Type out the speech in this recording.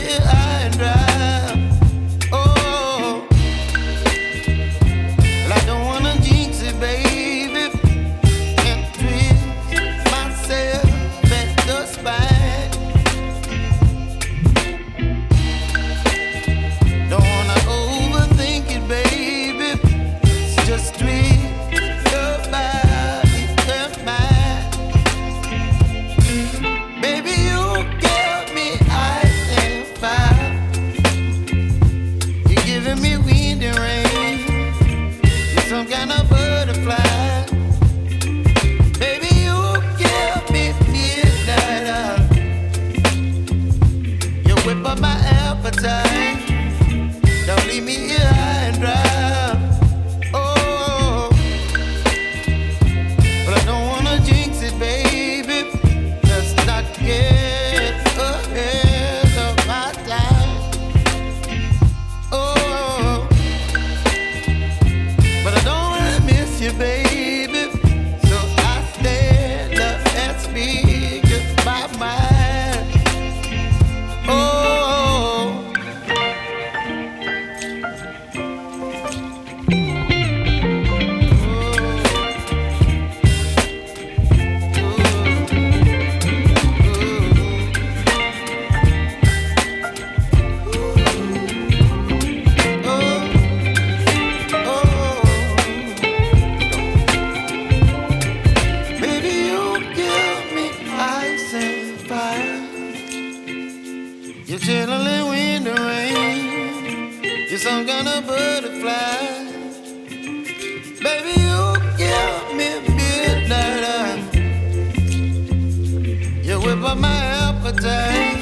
here high and dry. Oh, well, I don't wanna jinx it, baby, and twist myself at the spine. Don't wanna overthink it, baby. It's just twist your body and mine. Baby, you give me ice and fire. You're giving me wind and rain. You're some kind of butterfly. Baby, you give me midnight. You whip up my appetite. Don't leave me here high and dry. Oh, but I don't wanna jinx it, baby. Let's not get ahead of my time. Oh, but I don't wanna miss you, baby. So I stand up and speak my mind. Oh. Baby, you give me ice and fire. You're chilling wind and rain. You're some kind of butterfly. Baby, you give me midnight. You whip up my appetite.